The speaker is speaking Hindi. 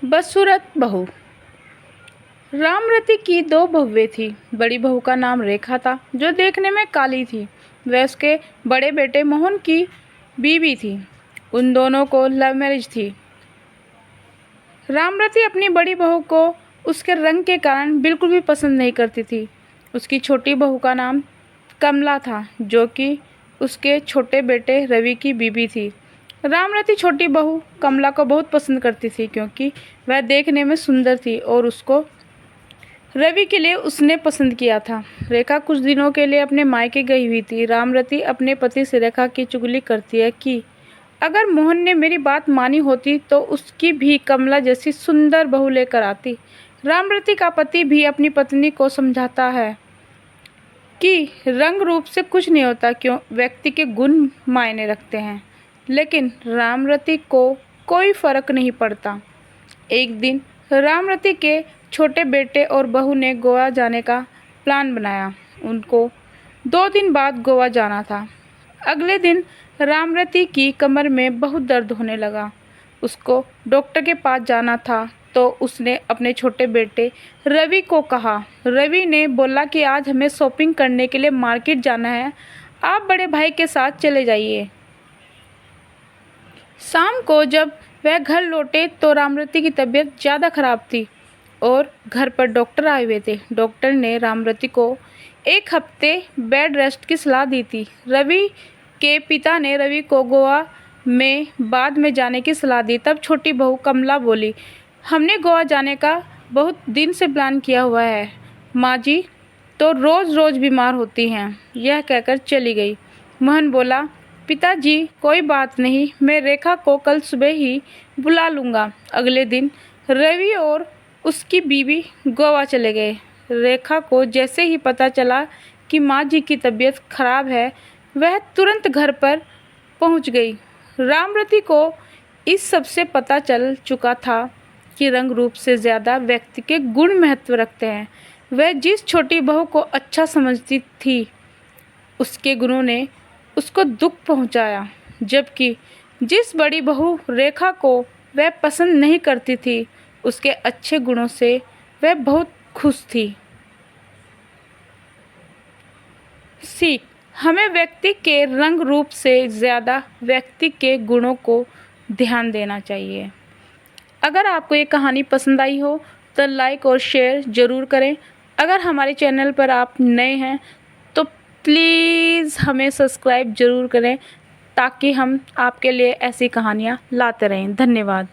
बदसूरत बहू। रामरती की दो बहुएं थी। बड़ी बहू का नाम रेखा था, जो देखने में काली थी। वह उसके बड़े बेटे मोहन की बीवी थी। उन दोनों को लव मैरिज थी। रामरती अपनी बड़ी बहू को उसके रंग के कारण बिल्कुल भी पसंद नहीं करती थी। उसकी छोटी बहू का नाम कमला था, जो कि उसके छोटे बेटे रवि की बीवी थी। रामरती छोटी बहू कमला को बहुत पसंद करती थी, क्योंकि वह देखने में सुंदर थी और उसको रवि के लिए उसने पसंद किया था। रेखा कुछ दिनों के लिए अपने मायके गई हुई थी। रामरती अपने पति से रेखा की चुगली करती है कि अगर मोहन ने मेरी बात मानी होती तो उसकी भी कमला जैसी सुंदर बहू लेकर आती। रामरती का पति भी अपनी पत्नी को समझाता है कि रंग रूप से कुछ नहीं होता, क्यों व्यक्ति के गुण मायने रखते हैं। लेकिन रामरती को कोई फर्क नहीं पड़ता। एक दिन रामरती के छोटे बेटे और बहू ने गोवा जाने का प्लान बनाया। उनको 2 दिन बाद गोवा जाना था। अगले दिन रामरती की कमर में बहुत दर्द होने लगा। उसको डॉक्टर के पास जाना था, तो उसने अपने छोटे बेटे रवि को कहा। रवि ने बोला कि आज हमें शॉपिंग करने के लिए मार्केट जाना है, आप बड़े भाई के साथ चले जाइए। शाम को जब वह घर लौटे तो रामरती की तबीयत ज़्यादा खराब थी और घर पर डॉक्टर आए हुए थे। डॉक्टर ने रामरती को 1 हफ्ते बेड रेस्ट की सलाह दी थी। रवि के पिता ने रवि को गोवा में बाद में जाने की सलाह दी। तब छोटी बहू कमला बोली, हमने गोवा जाने का बहुत दिन से प्लान किया हुआ है। माँ जी तो रोज़ रोज़ बीमार होती हैं। यह कहकर चली गई। मोहन बोला, पिताजी कोई बात नहीं, मैं रेखा को कल सुबह ही बुला लूँगा। अगले दिन रवि और उसकी बीवी गोवा चले गए। रेखा को जैसे ही पता चला कि माँ जी की तबीयत खराब है, वह तुरंत घर पर पहुँच गई। रामरती को इस सब से पता चल चुका था कि रंग रूप से ज़्यादा व्यक्ति के गुण महत्व रखते हैं। वह जिस छोटी बहू को अच्छा समझती थी, उसके गुणों ने उसको दुख पहुंचाया, जबकि जिस बड़ी बहू रेखा को वह पसंद नहीं करती थी, उसके अच्छे गुणों से वह बहुत खुश थी। सीख, हमें व्यक्ति के रंग रूप से ज़्यादा व्यक्ति के गुणों को ध्यान देना चाहिए। अगर आपको ये कहानी पसंद आई हो तो लाइक और शेयर ज़रूर करें। अगर हमारे चैनल पर आप नए हैं तो प्लीज़ हमें सब्सक्राइब ज़रूर करें, ताकि हम आपके लिए ऐसी कहानियाँ लाते रहें। धन्यवाद।